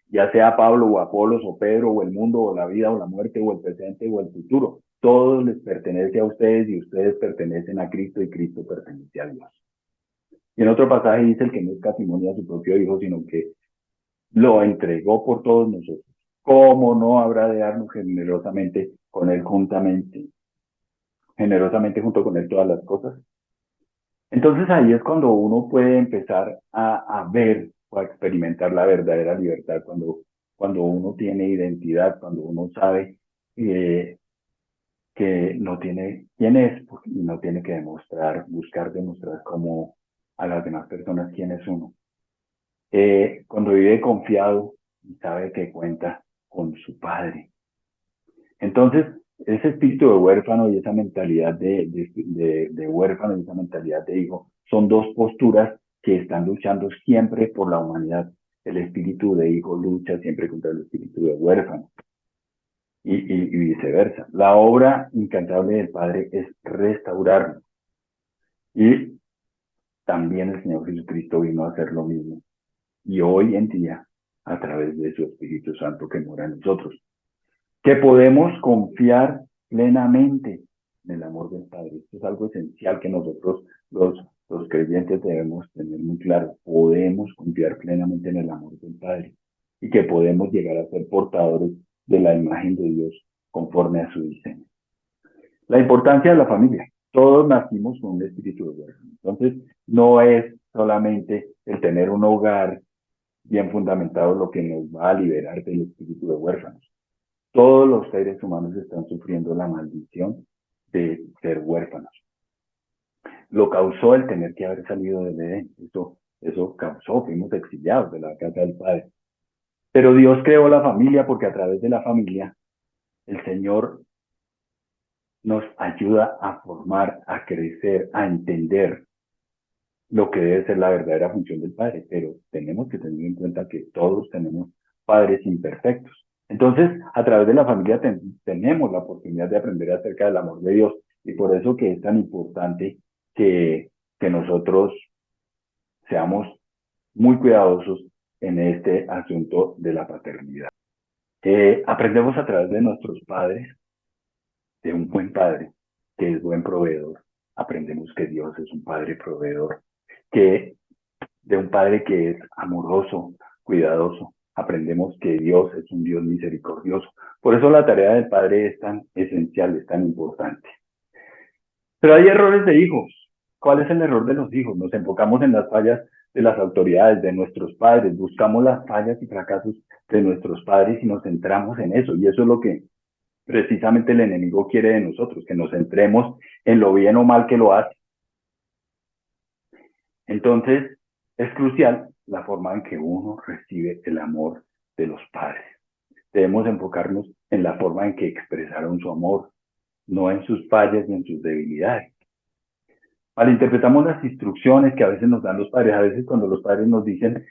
ya sea Pablo o Apolos o Pedro o el mundo o la vida o la muerte o el presente o el futuro. Todo les pertenece a ustedes y ustedes pertenecen a Cristo y Cristo pertenece a Dios. Y en otro pasaje dice el que no escatimó a su propio Hijo, sino que lo entregó por todos nosotros. ¿Cómo no habrá de darnos generosamente con él generosamente junto con él todas las cosas? Entonces ahí es cuando uno puede empezar a ver o a experimentar la verdadera libertad, cuando uno tiene identidad, cuando uno sabe que no tiene quién es y no tiene que buscar demostrar como a las demás personas quién es uno. Cuando vive confiado y sabe que cuenta con su padre. Entonces, ese espíritu de huérfano y esa mentalidad de huérfano y esa mentalidad de hijo son dos posturas que están luchando siempre por la humanidad. El espíritu de hijo lucha siempre contra el espíritu de huérfano y viceversa. La obra incansable del Padre es restaurarnos. Y también el Señor Jesucristo vino a hacer lo mismo. Y hoy en día, a través de su Espíritu Santo que mora en nosotros, que podemos confiar plenamente en el amor del Padre. Esto es algo esencial que nosotros, los los creyentes debemos tener muy claro, podemos confiar plenamente en el amor del Padre y que podemos llegar a ser portadores de la imagen de Dios conforme a su diseño. La importancia de la familia. Todos nacimos con un espíritu de huérfano. Entonces, no es solamente el tener un hogar bien fundamentado lo que nos va a liberar del espíritu de huérfanos. Todos los seres humanos están sufriendo la maldición de ser huérfanos. Lo causó el tener que haber salido del Edén. Eso causó, fuimos exiliados de la casa del Padre. Pero Dios creó la familia porque a través de la familia el Señor nos ayuda a formar, a crecer, a entender lo que debe ser la verdadera función del Padre. Pero tenemos que tener en cuenta que todos tenemos padres imperfectos. Entonces, a través de la familia tenemos la oportunidad de aprender acerca del amor de Dios. Y por eso que es tan importante que nosotros seamos muy cuidadosos en este asunto de la paternidad. Aprendemos a través de nuestros padres, de un buen padre que es buen proveedor. Aprendemos que Dios es un padre proveedor, que de un padre que es amoroso, cuidadoso. Aprendemos que Dios es un Dios misericordioso. Por eso la tarea del padre es tan esencial, es tan importante. Pero hay errores de hijos. ¿Cuál es el error de los hijos? Nos enfocamos en las fallas de las autoridades, de nuestros padres, buscamos las fallas y fracasos de nuestros padres y nos centramos en eso. Y eso es lo que precisamente el enemigo quiere de nosotros, que nos centremos en lo bien o mal que lo hace. Entonces, es crucial la forma en que uno recibe el amor de los padres. Debemos enfocarnos en la forma en que expresaron su amor, no en sus fallas ni en sus debilidades. Malinterpretamos las instrucciones que a veces nos dan los padres. A veces cuando los padres nos dicen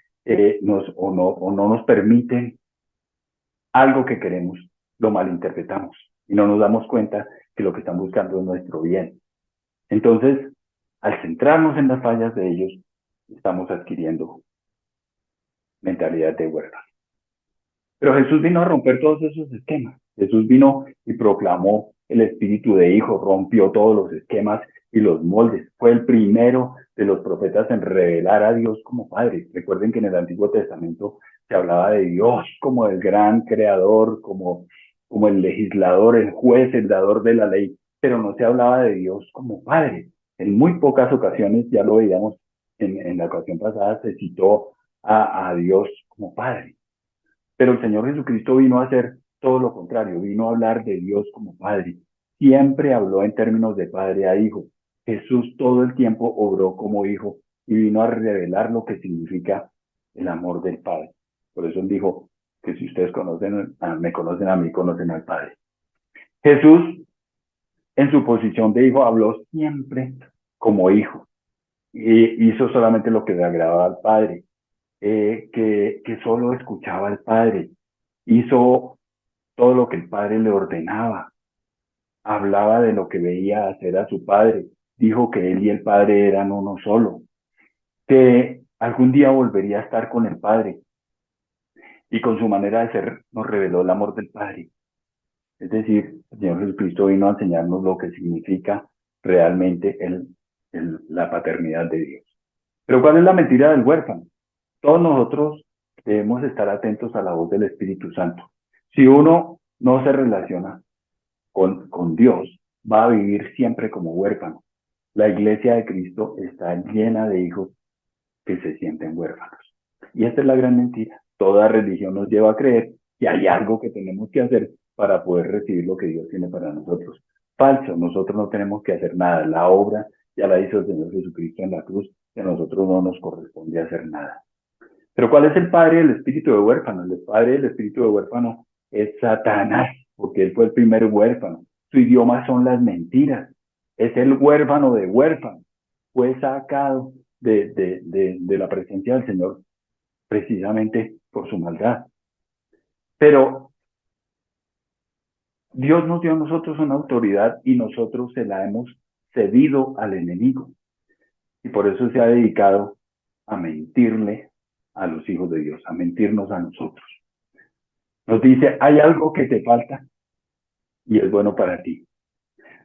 o no nos permiten algo que queremos, lo malinterpretamos y no nos damos cuenta que lo que están buscando es nuestro bien. Entonces, al centrarnos en las fallas de ellos, estamos adquiriendo mentalidad de huérfano. Pero Jesús vino a romper todos esos esquemas. Jesús vino y proclamó el espíritu de hijo, rompió todos los esquemas y los moldes. Fue el primero de los profetas en revelar a Dios como Padre. Recuerden que en el Antiguo Testamento se hablaba de Dios como el gran creador, como el legislador, el juez, el dador de la ley, pero no se hablaba de Dios como Padre. En muy pocas ocasiones, ya lo veíamos en la ocasión pasada, se citó a Dios como Padre. Pero el Señor Jesucristo vino a hacer todo lo contrario, vino a hablar de Dios como Padre. Siempre habló en términos de padre a hijo. Jesús todo el tiempo obró como hijo y vino a revelar lo que significa el amor del Padre. Por eso él dijo que si ustedes me conocen a mí, conocen al Padre. Jesús, en su posición de hijo, habló siempre como hijo y hizo solamente lo que le agradaba al Padre. Que solo escuchaba al Padre, hizo todo lo que el Padre le ordenaba, hablaba de lo que veía hacer a su Padre, dijo que él y el Padre eran uno solo, que algún día volvería a estar con el Padre y con su manera de ser nos reveló el amor del Padre. Es decir, el Señor Jesucristo vino a enseñarnos lo que significa realmente la paternidad de Dios. Pero ¿cuál es la mentira del huérfano? Todos nosotros debemos estar atentos a la voz del Espíritu Santo. Si uno no se relaciona con Dios, va a vivir siempre como huérfano. La iglesia de Cristo está llena de hijos que se sienten huérfanos. Y esta es la gran mentira. Toda religión nos lleva a creer que hay algo que tenemos que hacer para poder recibir lo que Dios tiene para nosotros. Falso, nosotros no tenemos que hacer nada. La obra ya la hizo el Señor Jesucristo en la cruz, que a nosotros no nos corresponde hacer nada. Pero ¿cuál es el padre del espíritu de huérfano? El padre del espíritu de huérfano es Satanás, porque él fue el primer huérfano. Su idioma son las mentiras. Es el huérfano de huérfanos. Fue sacado de la presencia del Señor precisamente por su maldad. Pero Dios nos dio a nosotros una autoridad y nosotros se la hemos cedido al enemigo. Y por eso se ha dedicado a mentirle a los hijos de Dios, a mentirnos a nosotros. Nos dice, hay algo que te falta y es bueno para ti.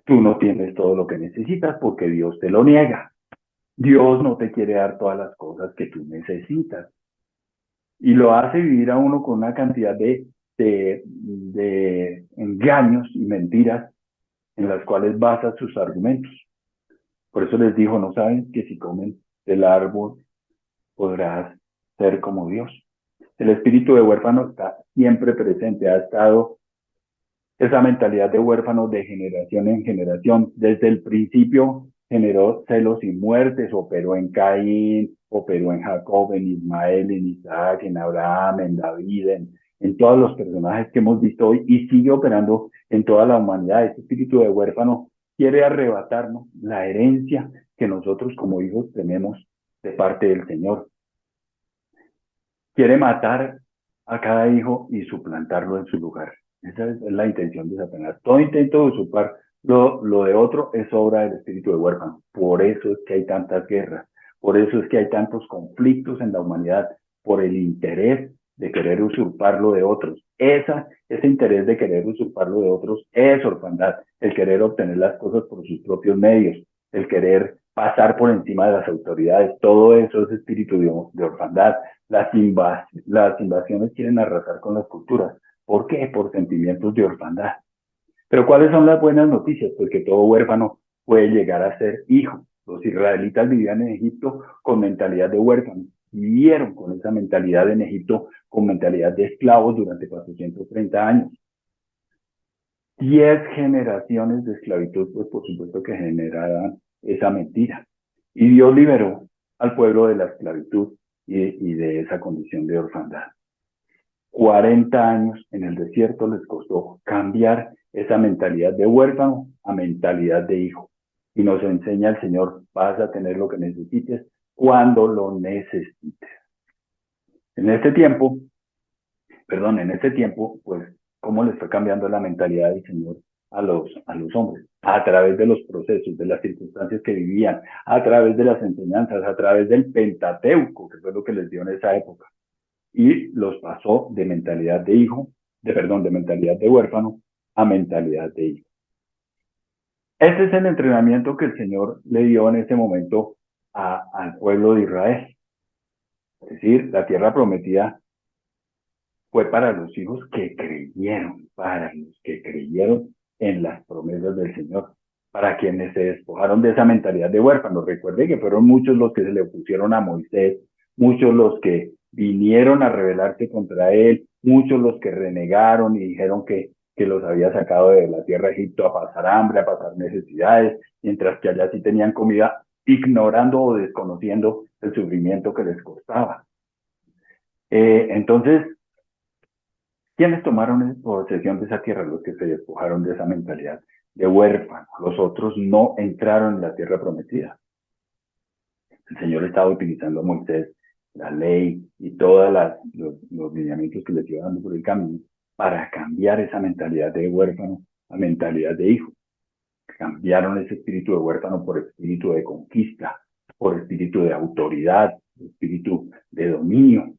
Tú no tienes todo lo que necesitas porque Dios te lo niega. Dios no te quiere dar todas las cosas que tú necesitas. Y lo hace vivir a uno con una cantidad de engaños y mentiras en las cuales basa sus argumentos. Por eso les dijo, no saben que si comen del árbol podrás ser como Dios. El espíritu de huérfano está siempre presente, ha estado esa mentalidad de huérfano de generación en generación. Desde el principio generó celos y muertes, operó en Caín, operó en Jacob, en Ismael, en Isaac, en Abraham, en David, en todos los personajes que hemos visto hoy y sigue operando en toda la humanidad. Este espíritu de huérfano quiere arrebatarnos la herencia que nosotros como hijos tenemos de parte del Señor. Quiere matar a cada hijo y suplantarlo en su lugar. Esa es la intención de Satanás. Todo intento de usurpar lo de otro es obra del espíritu de huérfano. Por eso es que hay tantas guerras, por eso es que hay tantos conflictos en la humanidad, por el interés de querer usurpar lo de otros. Ese interés de querer usurpar lo de otros es orfandad, el querer obtener las cosas por sus propios medios, el querer pasar por encima de las autoridades. Todo eso es espíritu de orfandad. Las invasiones quieren arrasar con las culturas. ¿Por qué? Por sentimientos de orfandad. Pero ¿cuáles son las buenas noticias? Pues que todo huérfano puede llegar a ser hijo. Los israelitas vivían en Egipto con mentalidad de huérfanos. Vivieron con esa mentalidad en Egipto, con mentalidad de esclavos durante 430 años. 10 generaciones de esclavitud, pues por supuesto que generaban esa mentira. Y Dios liberó al pueblo de la esclavitud y de esa condición de orfandad. 40 años en el desierto les costó cambiar esa mentalidad de huérfano a mentalidad de hijo. Y nos enseña el Señor, vas a tener lo que necesites cuando lo necesites. En este tiempo, en este tiempo, pues, ¿cómo les fue cambiando la mentalidad del Señor a los hombres? A través de los procesos, de las circunstancias que vivían, a través de las enseñanzas, a través del Pentateuco, que fue lo que les dio en esa época. Y los pasó de mentalidad de hijo, de mentalidad de huérfano a mentalidad de hijo. Ese es el entrenamiento que el Señor le dio en ese momento al pueblo de Israel. Es decir, la tierra prometida fue para los hijos que creyeron, para los que creyeron en las promesas del Señor, para quienes se despojaron de esa mentalidad de huérfanos. Recuerde que fueron muchos los que se le opusieron a Moisés, muchos los que vinieron a rebelarse contra él, muchos los que renegaron y dijeron que los había sacado de la tierra de Egipto a pasar hambre, a pasar necesidades, mientras que allá sí tenían comida, ignorando o desconociendo el sufrimiento que les costaba. Entonces, ¿quiénes tomaron posesión de esa tierra? Los que se despojaron de esa mentalidad de huérfano. Los otros no entraron en la tierra prometida. El Señor estaba utilizando a Moisés, la ley y todos los lineamientos que les iba dando por el camino para cambiar esa mentalidad de huérfano a mentalidad de hijo. Cambiaron ese espíritu de huérfano por espíritu de conquista, por espíritu de autoridad, espíritu de dominio.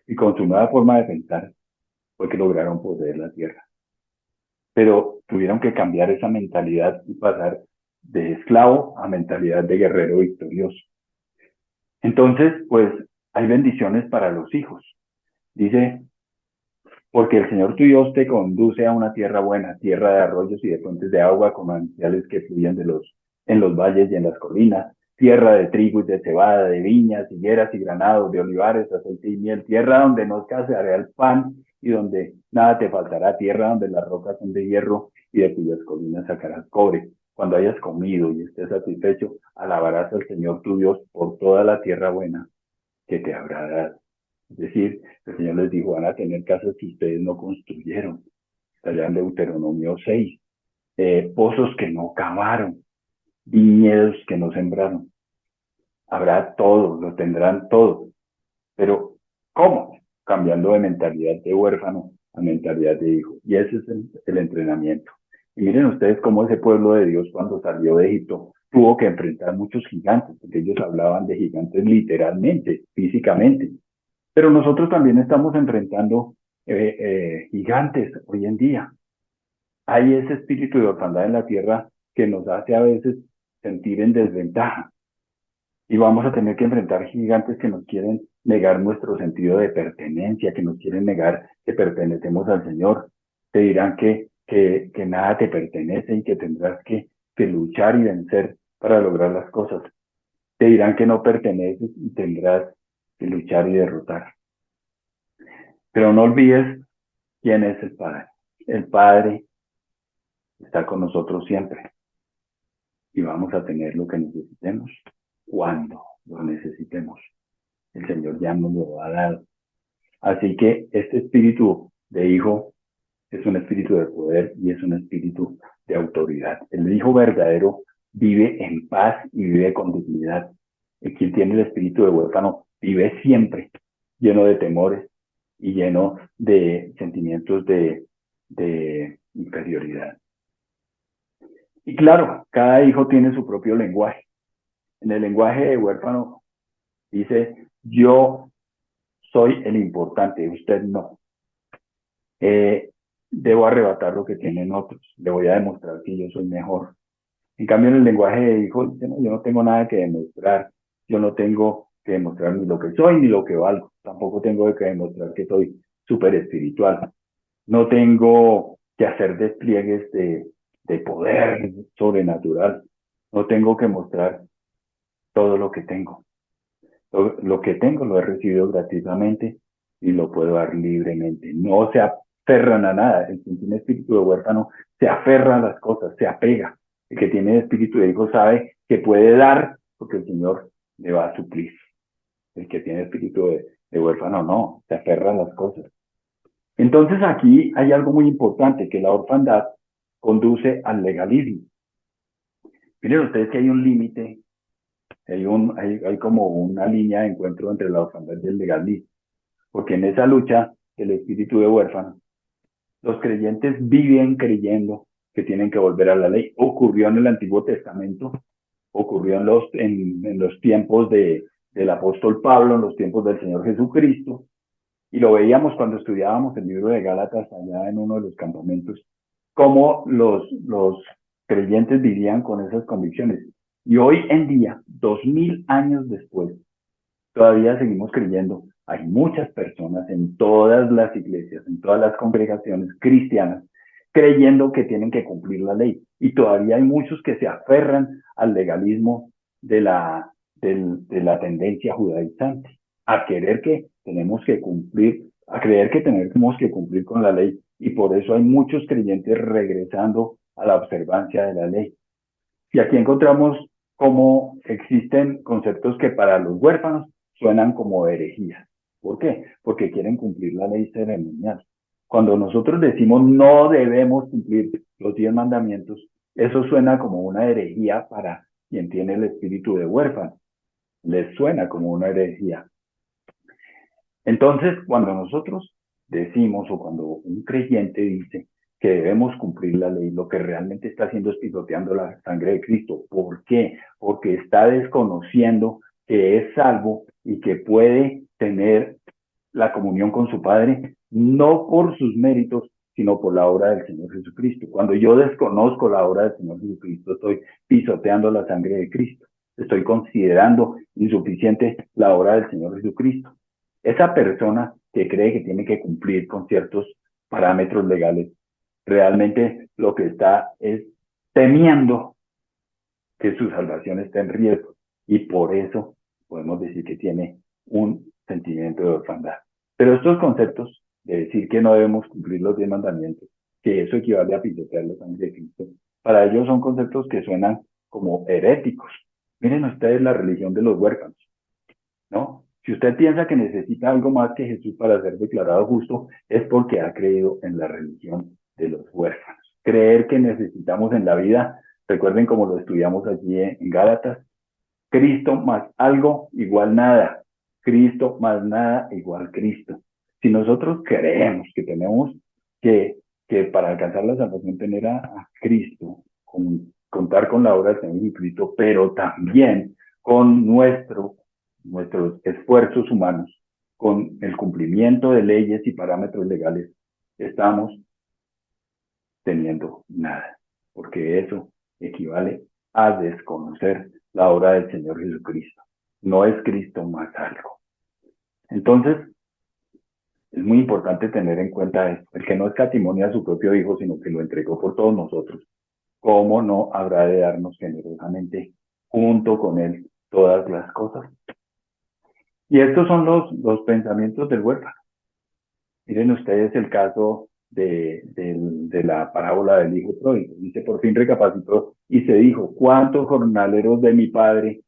Y con su nueva forma de pensar fue que lograron poseer la tierra. Pero tuvieron que cambiar esa mentalidad y pasar de esclavo a mentalidad de guerrero victorioso. Entonces, pues hay bendiciones para los hijos. Dice, porque el Señor tu Dios te conduce a una tierra buena, tierra de arroyos y de fuentes de agua, con manantiales que fluyen en los valles y en las colinas, tierra de trigo y de cebada, de viñas, higueras y granados, de olivares, aceite y miel, tierra donde no escaseará el pan y donde nada te faltará, tierra donde las rocas son de hierro y de cuyas colinas sacarás cobre. Cuando hayas comido y estés satisfecho, alabarás al Señor tu Dios por toda la tierra buena que te habrá dado. Es decir, el Señor les dijo, van a tener casas que ustedes no construyeron. Está allá en Deuteronomio 6. Pozos que no cavaron, viñedos que no sembraron. Habrá todo, lo tendrán todo. Pero, ¿cómo? Cambiando de mentalidad de huérfano a mentalidad de hijo. Y ese es el entrenamiento. Y miren ustedes cómo ese pueblo de Dios cuando salió de Egipto tuvo que enfrentar muchos gigantes, porque ellos hablaban de gigantes literalmente, físicamente. Pero nosotros también estamos enfrentando gigantes hoy en día. Hay ese espíritu de orfandad en la tierra que nos hace a veces sentir en desventaja. Y vamos a tener que enfrentar gigantes que nos quieren negar nuestro sentido de pertenencia, que nos quieren negar que pertenecemos al Señor. Te dirán que nada te pertenece y que tendrás que luchar y vencer para lograr las cosas. Te dirán que no perteneces y tendrás que luchar y derrotar. Pero no olvides quién es el Padre. El Padre está con nosotros siempre y vamos a tener lo que necesitemos cuando lo necesitemos. El Señor ya nos lo ha dado. Así que este espíritu de hijo es un espíritu de poder y es un espíritu de autoridad. El hijo verdadero vive en paz y vive con dignidad. El quien tiene el espíritu de huérfano vive siempre lleno de temores y lleno de sentimientos de inferioridad. Y claro, cada hijo tiene su propio lenguaje. En el lenguaje de huérfano dice, yo soy el importante, usted no. Debo arrebatar lo que tienen otros, le voy a demostrar que yo soy mejor. En cambio, en el lenguaje de hijo, dice, no, yo no tengo nada que demostrar, yo no tengo que demostrar ni lo que soy ni lo que valgo, tampoco tengo que demostrar que soy súper espiritual, no tengo que hacer despliegues de poder sobrenatural, no tengo que mostrar todo lo que tengo. Lo que tengo lo he recibido gratuitamente y lo puedo dar libremente. No se aferran a nada. El que tiene espíritu de huérfano se aferra a las cosas, se apega. El que tiene espíritu de hijo sabe que puede dar porque el Señor le va a suplir. El que tiene espíritu de huérfano no, se aferra a las cosas. Entonces aquí hay algo muy importante, que la orfandad conduce al legalismo. Miren ustedes que hay un límite, hay como una línea de encuentro entre la orfandad y el legalismo. Porque en esa lucha del espíritu de huérfano, los creyentes viven creyendo que tienen que volver a la ley. Ocurrió en el Antiguo Testamento, ocurrió en los tiempos del apóstol Pablo, en los tiempos del Señor Jesucristo, y lo veíamos cuando estudiábamos el libro de Gálatas allá en uno de los campamentos, cómo los creyentes vivían con esas convicciones. Y hoy en día, 2000 años después, todavía seguimos creyendo. Hay muchas personas en todas las iglesias, en todas las congregaciones cristianas, creyendo que tienen que cumplir la ley. Y todavía hay muchos que se aferran al legalismo de la tendencia judaizante, a querer que tenemos que cumplir, a creer que tenemos que cumplir con la ley. Y por eso hay muchos creyentes regresando a la observancia de la ley. Y aquí encontramos cómo existen conceptos que para los huérfanos suenan como herejías. ¿Por qué? Porque quieren cumplir la ley ceremonial. Cuando nosotros decimos no debemos cumplir los 10 mandamientos, eso suena como una herejía para quien tiene el espíritu de huérfano. Les suena como una herejía. Entonces, cuando nosotros decimos o cuando un creyente dice que debemos cumplir la ley, lo que realmente está haciendo es pisoteando la sangre de Cristo. ¿Por qué? Porque está desconociendo que es salvo y que puede tener la comunión con su Padre, no por sus méritos, sino por la obra del Señor Jesucristo. Cuando yo desconozco la obra del Señor Jesucristo, estoy pisoteando la sangre de Cristo. Estoy considerando insuficiente la obra del Señor Jesucristo. Esa persona que cree que tiene que cumplir con ciertos parámetros legales, realmente lo que está es temiendo que su salvación esté en riesgo. Y por eso podemos decir que tiene un sentimiento de orfandad. Pero estos conceptos de decir que no debemos cumplir los 10 mandamientos, que eso equivale a pisotear la sangre de Cristo, para ellos son conceptos que suenan como heréticos. Miren ustedes la religión de los huérfanos, ¿no? Si usted piensa que necesita algo más que Jesús para ser declarado justo, es porque ha creído en la religión de los huérfanos. Creer que necesitamos en la vida, recuerden como lo estudiamos allí en Gálatas, Cristo más algo igual nada, Cristo más nada igual Cristo. Si nosotros creemos que tenemos que para alcanzar la salvación tener a Cristo, contar con la obra del Señor Jesucristo, pero también con nuestros esfuerzos humanos, con el cumplimiento de leyes y parámetros legales, estamos teniendo nada, porque eso equivale a desconocer la obra del Señor Jesucristo. no es Cristo más algo. Entonces, es muy importante tener en cuenta esto, el que no escatimó a su propio Hijo, sino que lo entregó por todos nosotros, ¿cómo no habrá de darnos generosamente junto con Él todas las cosas? Y estos son los pensamientos del huérfano. Miren ustedes el caso de la parábola del hijo pródigo. Dice, por fin recapacitó y se dijo, ¿cuántos jornaleros de mi padre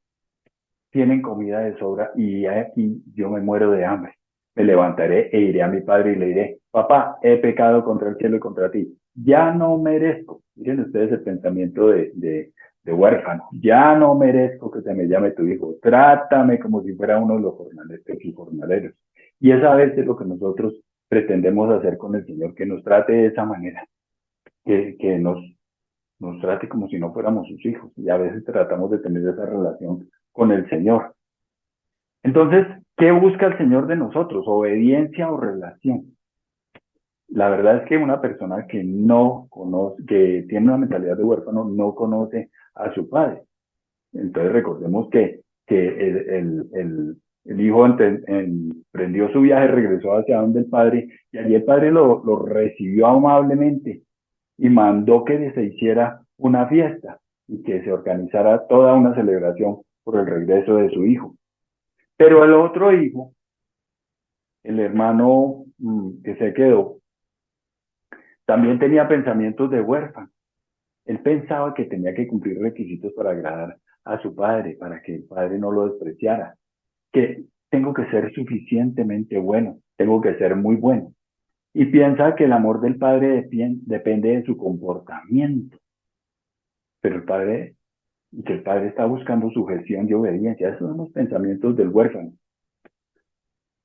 tienen comida de sobra y aquí yo me muero de hambre? Me levantaré e iré a mi padre y le diré, papá, he pecado contra el cielo y contra ti. Ya no merezco. Miren ustedes el pensamiento de huérfano. Ya no merezco que se me llame tu hijo. Trátame como si fuera uno de los jornaleros. Y es a veces lo que nosotros pretendemos hacer con el Señor, que nos trate de esa manera, que nos trate como si no fuéramos sus hijos. Y a veces tratamos de tener esa relación con el Señor. Entonces, ¿qué busca el Señor de nosotros? ¿Obediencia o relación? La verdad es que una persona que no conoce, que tiene una mentalidad de huérfano, no conoce a su padre. Entonces recordemos que el hijo emprendió su viaje, regresó hacia donde el padre, y allí el padre lo recibió amablemente y mandó que se hiciera una fiesta y que se organizara toda una celebración por el regreso de su hijo. Pero el otro hijo, el hermano que se quedó, también tenía pensamientos de huérfano. Él pensaba que tenía que cumplir requisitos para agradar a su padre, para que el padre no lo despreciara, que tengo que ser suficientemente bueno, tengo que ser muy bueno. Y piensa que el amor del padre depende de su comportamiento, pero que el padre está buscando sujeción y obediencia. Esos son los pensamientos del huérfano.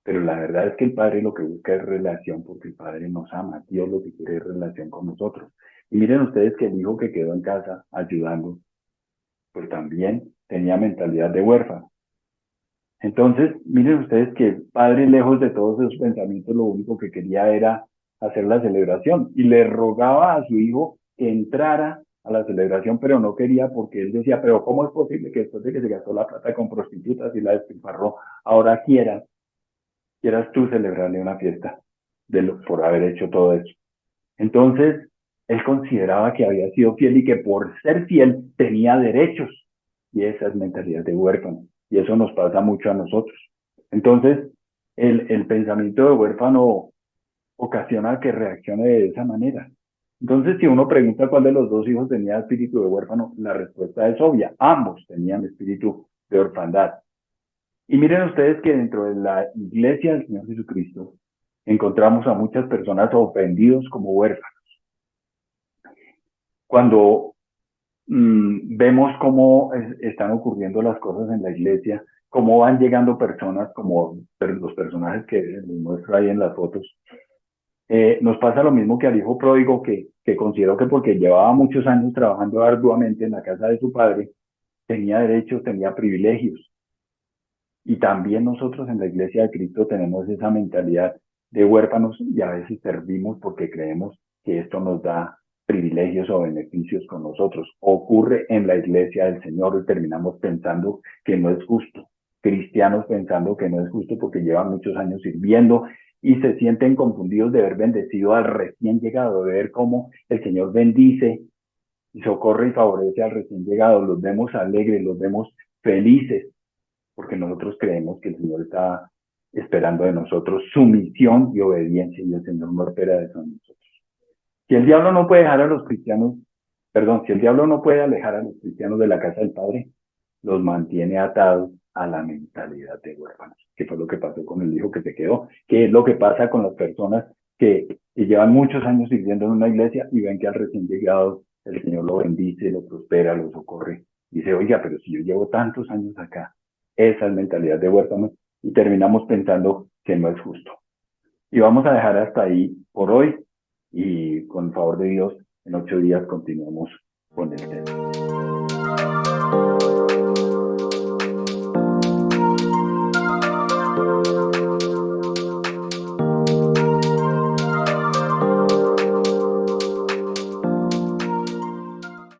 Pero la verdad es que el Padre lo que busca es relación, porque el Padre nos ama. Dios lo que quiere es relación con nosotros. Y miren ustedes que el hijo que quedó en casa ayudando, pues también tenía mentalidad de huérfano. Entonces, miren ustedes que el Padre, lejos de todos esos pensamientos, lo único que quería era hacer la celebración. Y le rogaba a su hijo que entrara a la celebración, pero no quería porque él decía, pero ¿cómo es posible que después de que se gastó la plata con prostitutas y la despilfarró, ahora quieras tú celebrarle una fiesta por haber hecho todo eso? Entonces, él consideraba que había sido fiel y que por ser fiel tenía derechos. Y esa es mentalidad de huérfano. Y eso nos pasa mucho a nosotros. Entonces, el pensamiento de huérfano ocasiona que reaccione de esa manera. Entonces, si uno pregunta cuál de los dos hijos tenía espíritu de huérfano, la respuesta es obvia. Ambos tenían espíritu de orfandad. Y miren ustedes que dentro de la iglesia del Señor Jesucristo encontramos a muchas personas ofendidos como huérfanos. Cuando vemos cómo están ocurriendo las cosas en la iglesia, cómo van llegando personas como los personajes que les muestro ahí en las fotos, nos pasa lo mismo que al hijo pródigo que considero que porque llevaba muchos años trabajando arduamente en la casa de su padre, tenía derechos, tenía privilegios. Y también nosotros en la iglesia de Cristo tenemos esa mentalidad de huérfanos y a veces servimos porque creemos que esto nos da privilegios o beneficios con nosotros. Ocurre en la iglesia del Señor y terminamos pensando que no es justo. Cristianos pensando que no es justo porque llevan muchos años sirviendo y se sienten confundidos de ver bendecido al recién llegado, de ver cómo el Señor bendice y socorre y favorece al recién llegado. Los vemos alegres, los vemos felices, porque nosotros creemos que el Señor está esperando de nosotros sumisión y obediencia, y el Señor no espera de eso de nosotros. Si el diablo no puede dejar a los cristianos, perdón, si el diablo no puede alejar a los cristianos de la casa del Padre, los mantiene atados a la mentalidad de huérfanos, que fue lo que pasó con el hijo que se quedó, que es lo que pasa con las personas que llevan muchos años sirviendo en una iglesia y ven que al recién llegado el Señor lo bendice, lo prospera, lo socorre. Y dice, oiga, pero si yo llevo tantos años acá, esa es mentalidad de huérfanos, y terminamos pensando que no es justo. Y vamos a dejar hasta ahí por hoy, y con el favor de Dios, en 8 días continuamos con el tema.